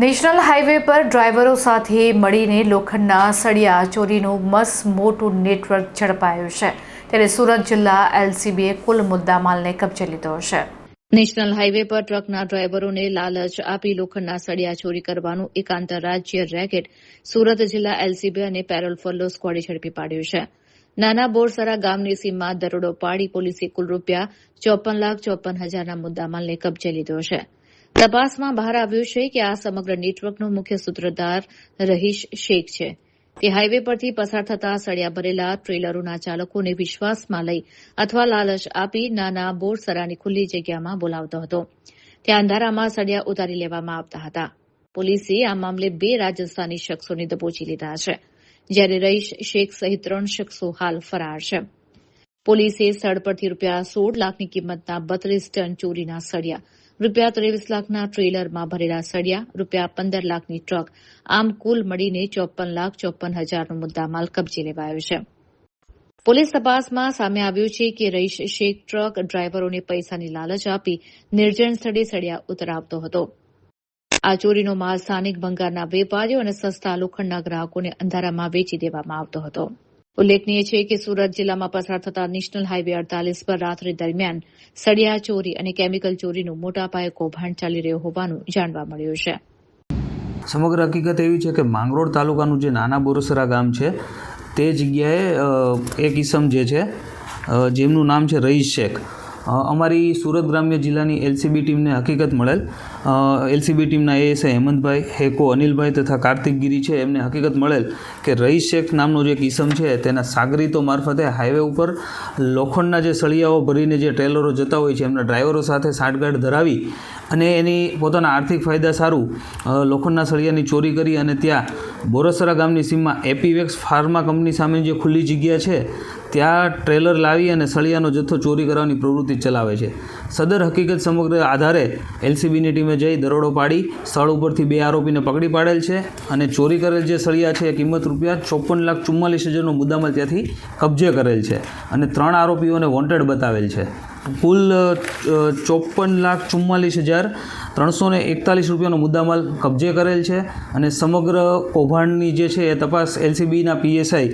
National highway પર ડ્રાઈવરો સાથે મળીને લોખંડના સળિયા ચોરીનું મોટું નેટવર્ક ઝડપાયું છે, ત્યારે સુરત જિલ્લા એલસીબીએ કુલ મુદ્દામાલને કબજે લીધો છે। નેશનલ હાઈવે પર ટ્રકના ડ્રાઈવરોને લાલચ આપી લોખંડના સળિયા ચોરી કરવાનું એક આંતરરાજ્ય રેકેટ સુરત જિલ્લા એલસીબી અને પેરોલ ફોલો સ્ક્વોડે ઝડપી પાડ્યું છે। નાના બોરસરા ગામની સીમમાં દરોડો પાડી પોલીસે કુલ રૂપિયા 54,54,000ના મુદ્દામાલને કબજે લીધો છે। તપાસમાં બહાર આવ્યું છે કે આ સમગ્ર નેટવર્કનો મુખ્ય સૂત્રધાર રહીશ શેખ છે। તે હાઈવે પરથી પસાર થતા સળિયા ભરેલા ટ્રેલરોના ચાલકોને વિશ્વાસમાં લઈ અથવા લાલચ આપી નાના બોરસરાની ખુલ્લી જગ્યામાં બોલાવતો હતો। ત્યાં અંધારામાં સળિયા ઉતારી લેવામાં આવતા હતા। પોલીસે આ મામલે 2 રાજસ્થાની શખ્સોને દબોચી લીધા છે, જ્યારે રહીશ શેખ સહિત 3 શખ્સો હાલ ફરાર છે। પોલીસે સ્થળ પરથી રૂપિયા 16 લાખની કિંમતના 32 ટન ચોરીના સળિયા, રૂપિયા 23 લાખના ટ્રેલરમાં ભરેલા સળિયા, રૂપિયા 15 લાખની ટ્રક, આમ કુલ મળીને 54,54,000નો મુદ્દામાલ કબજે લેવાયો છે। પોલીસ તપાસમાં સામે આવ્યું છે કે રહીશ શેખ ટ્રક ડ્રાઈવરોને પૈસાની લાલચ આપી નિર્જન સ્થળે સળિયા ઉતરાવતો હતો। આ ચોરીનો માલ સ્થાનિક ભંગારના વેપારીઓ અને સસ્તા લોખંડના ગ્રાહકોને અંધારામાં વેચી દેવામાં આવતો હતો। ઉલ્લેખનીય છે કે સુરત જિલ્લામાં પસાર થતા નેશનલ હાઈવે 48 પર રાત્રિ દરમિયાન સળિયા ચોરી અને કેમિકલ ચોરીનું મોટા પાયે કૌભાંડ ચાલી રહ્યું હોવાનું જાણવા મળ્યું છે। સમગ્ર હકીકત એવી છે કે માંગરોળ તાલુકાનું જે નાના બોરસરા ગામ છે તે જગ્યાએ એક ઈસમ જે છે જેમનું નામ છે રહીશ શેખ, અમારી સુરત ગ્રામ્ય જિલ્લાની એલસીબી ટીમને હકીકત મળેલ, એલસીબી ટીમના એએસઆઈ હેમંતભાઈ, હેકો અનિલભાઈ તથા કાર્તિકગીરી છે, એમને હકીકત મળેલ કે રહીશ શેખ નામનો જે કિસમ છે તેના સાગરીતો મારફતે હાઈવે ઉપર લોખંડના જે સળિયાઓ ભરીને જે ટ્રેલરો જતા હોય છે એમના ડ્રાઈવરો સાથે સાંઠગાંઠ ધરાવી અને એની પોતાના આર્થિક ફાયદા સારું લોખંડના સળિયાની ચોરી કરી અને ત્યાં બોરસરા ગામની સીમમાં એપીવેક્સ ફાર્મા કંપની સામેની જે ખુલ્લી જગ્યા છે ત્યાં ટ્રેલર લાવી અને સળિયાનો જથ્થો ચોરી કરવાની પ્રવૃત્તિ ચલાવે છે। સદર હકીકત સમગ્ર આધારે એલસીબીની ટીમે જઈ દરોડો પાડી સ્થળ ઉપરથી 2 આરોપીને પકડી પાડેલ છે અને ચોરી કરેલ જે સળિયા છે કિંમત રૂપિયા 54,44,000નો મુદ્દામાલ ત્યાંથી કબજે કરેલ છે અને 3 આરોપીઓને વોન્ટેડ બતાવેલ છે। કુલ 54,44,341 રૂપિયાનો મુદ્દામાલ કબજે કરેલ છે અને સમગ્ર કૌભાંડની જે છે એ તપાસ એલસીબીના પીએસઆઈ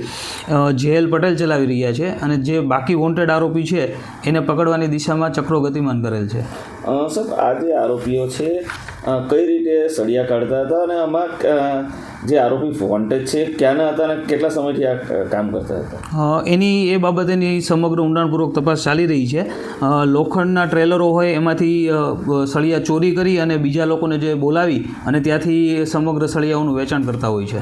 જેએલ પટેલ ચલાવી રહ્યા છે અને જે બાકી વોન્ટેડ આરોપી છે એને પકડવાની દિશામાં ચક્રો ગતિમાન કરેલ છે। સર, આ જે આરોપીઓ છે કઈ રીતે સળિયા કાઢતા હતા અને આમાં જે આરોપી વોન્ટેડ છે ક્યાંના હતા અને કેટલા સમયથી આ કામ કરતા હતા? એની એ બાબતેની સમગ્ર ઊંડાણપૂર્વક તપાસ ચાલી રહી છે। લોખંડના ટ્રેલરો હોય એમાંથી સળિયા ચોરી કરી અને બીજા લોકોને જે બોલાવી અને ત્યાંથી સમગ્ર સળિયાઓનું વેચાણ કરતા હોય છે।